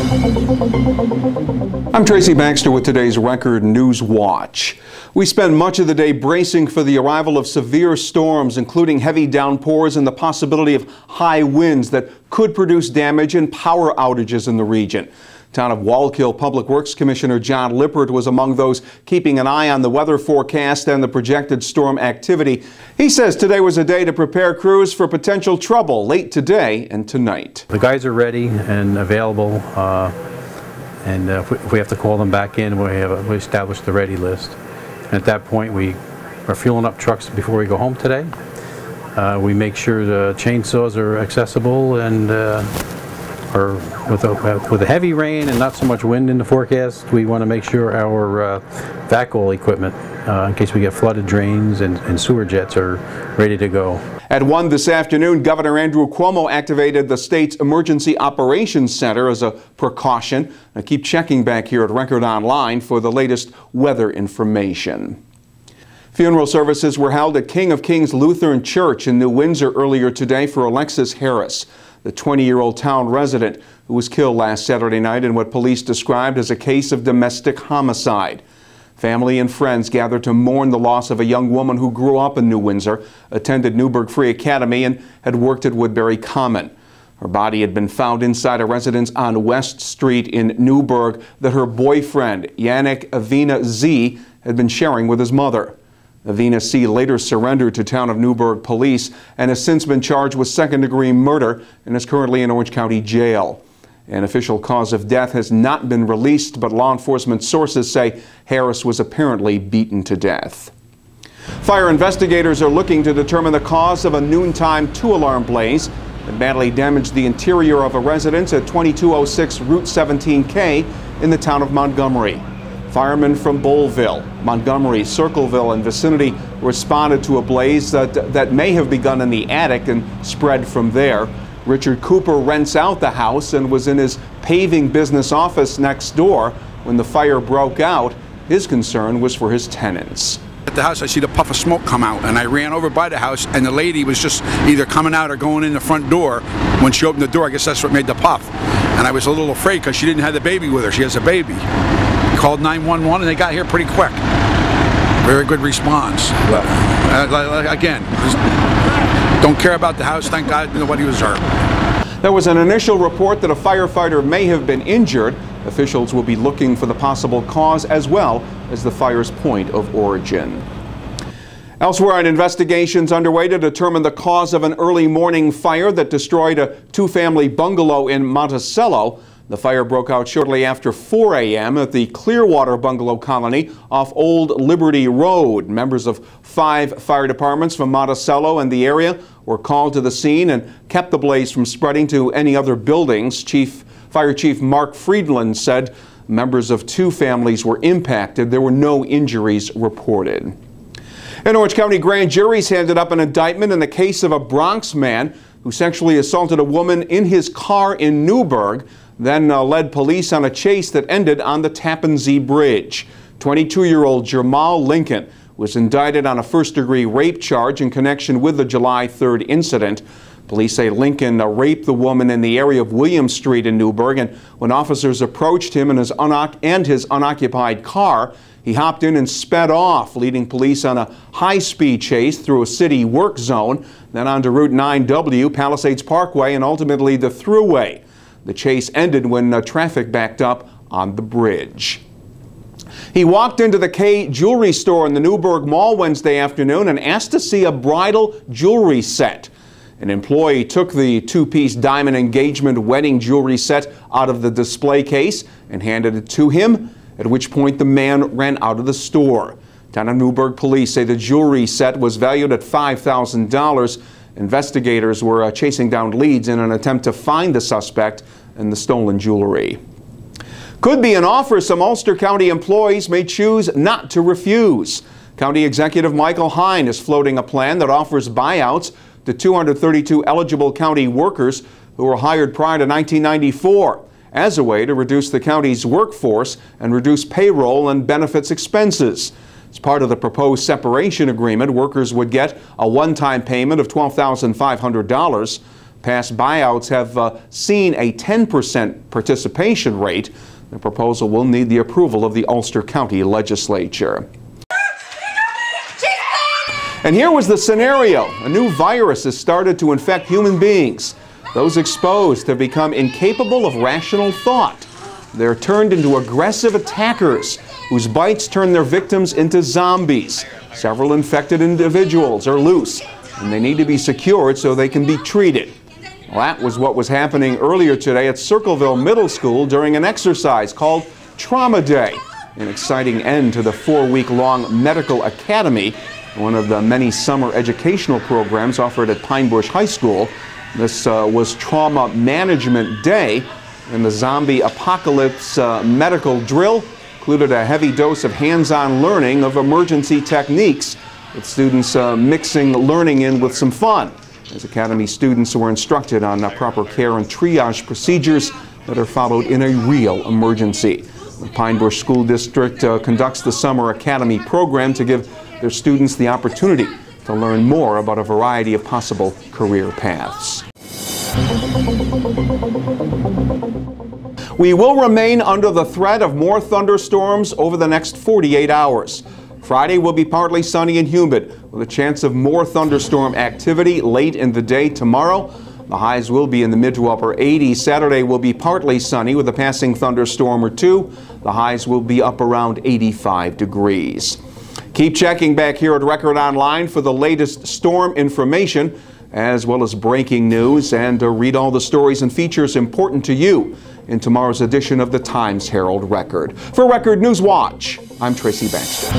I'm Tracy Baxter with today's Record Newswatch. We spend much of the day bracing for the arrival of severe storms, including heavy downpours and the possibility of high winds that could produce damage and power outages in the region. Town of Wallkill Public Works Commissioner John Lippert was among those keeping an eye on the weather forecast and the projected storm activity. He says today was a day to prepare crews for potential trouble late today and tonight. The guys are ready and available, and if we have to call them back in, we establish the ready list. And at that point, we are fueling up trucks before we go home today. We make sure the chainsaws are accessible, and with a heavy rain and not so much wind in the forecast, we want to make sure our vacuum equipment, in case we get flooded drains and sewer jets, are ready to go. At 1 this afternoon, Governor Andrew Cuomo activated the state's Emergency Operations Center as a precaution. Now keep checking back here at Record Online for the latest weather information. Funeral services were held at King of Kings Lutheran Church in New Windsor earlier today for Alexis Harris, the 20-year-old town resident who was killed last Saturday night in what police described as a case of domestic homicide. Family and friends gathered to mourn the loss of a young woman who grew up in New Windsor, attended Newburgh Free Academy, and had worked at Woodbury Common. Her body had been found inside a residence on West Street in Newburgh that her boyfriend, Yannick Avina Z, had been sharing with his mother. Avina C later surrendered to Town of Newburgh police and has since been charged with second-degree murder and is currently in Orange County Jail. An official cause of death has not been released, but law enforcement sources say Harris was apparently beaten to death. Fire investigators are looking to determine the cause of a noontime two-alarm blaze that badly damaged the interior of a residence at 2206 Route 17K in the town of Montgomery. Firemen from Bullville, Montgomery, Circleville, and vicinity responded to a blaze that may have begun in the attic and spread from there. Richard Cooper rents out the house and was in his paving business office next door when the fire broke out. His concern was for his tenants. At the house, I see the puff of smoke come out, and I ran over by the house, and the lady was just either coming out or going in the front door. When she opened the door, I guess that's what made the puff. And I was a little afraid because she didn't have the baby with her. She has a baby. Called 911, and they got here pretty quick. Very good response. Again, don't care about the house. Thank God nobody was hurt. There was an initial report that a firefighter may have been injured. Officials will be looking for the possible cause as well as the fire's point of origin. Elsewhere, an investigation is underway to determine the cause of an early morning fire that destroyed a two-family bungalow in Monticello. The fire broke out shortly after 4 a.m. at the Clearwater Bungalow Colony off Old Liberty Road. Members of 5 fire departments from Monticello and the area were called to the scene and kept the blaze from spreading to any other buildings. Fire Chief Mark Friedland said members of 2 families were impacted. There were no injuries reported. In Orange County, grand juries handed up an indictment in the case of a Bronx man who sexually assaulted a woman in his car in Newburgh, then led police on a chase that ended on the Tappan Zee Bridge. 22-year-old Jamal Lincoln was indicted on a first-degree rape charge in connection with the July 3rd incident. Police say Lincoln raped the woman in the area of William Street in Newburgh, and when officers approached him in his unoccupied car, he hopped in and sped off, leading police on a high-speed chase through a city work zone, then onto Route 9W, Palisades Parkway, and ultimately the Thruway. The chase ended when traffic backed up on the bridge. He walked into the K jewelry store in the Newburgh Mall Wednesday afternoon and asked to see a bridal jewelry set. An employee took the 2-piece diamond engagement wedding jewelry set out of the display case and handed it to him, at which point the man ran out of the store. Town of Newburgh police say the jewelry set was valued at $5,000. Investigators were chasing down leads in an attempt to find the suspect and the stolen jewelry. Could be an offer some Ulster County employees may choose not to refuse. County Executive Michael Hine is floating a plan that offers buyouts to 232 eligible county workers who were hired prior to 1994 as a way to reduce the county's workforce and reduce payroll and benefits expenses. As part of the proposed separation agreement, workers would get a one-time payment of $12,500. Past buyouts have seen a 10% participation rate. The proposal will need the approval of the Ulster County Legislature. And here was the scenario. A new virus has started to infect human beings. Those exposed have become incapable of rational thought. They're turned into aggressive attackers whose bites turn their victims into zombies. Several infected individuals are loose, and they need to be secured so they can be treated. Well, that was what was happening earlier today at Circleville Middle School during an exercise called Trauma Day, an exciting end to the 4-week-long medical academy, one of the many summer educational programs offered at Pine Bush High School. This was Trauma Management Day, and the zombie apocalypse medical drill included a heavy dose of hands-on learning of emergency techniques, with students mixing learning in with some fun, as Academy students were instructed on proper care and triage procedures that are followed in a real emergency. The Pine Bush School District conducts the Summer Academy program to give their students the opportunity to learn more about a variety of possible career paths. We will remain under the threat of more thunderstorms over the next 48 hours. Friday will be partly sunny and humid, with a chance of more thunderstorm activity late in the day tomorrow. The highs will be in the mid to upper 80s. Saturday will be partly sunny with a passing thunderstorm or two. The highs will be up around 85 degrees. Keep checking back here at Record Online for the latest storm information, as well as breaking news, and read all the stories and features important to you in tomorrow's edition of the Times Herald Record. For Record Newswatch, I'm Tracy Baxter.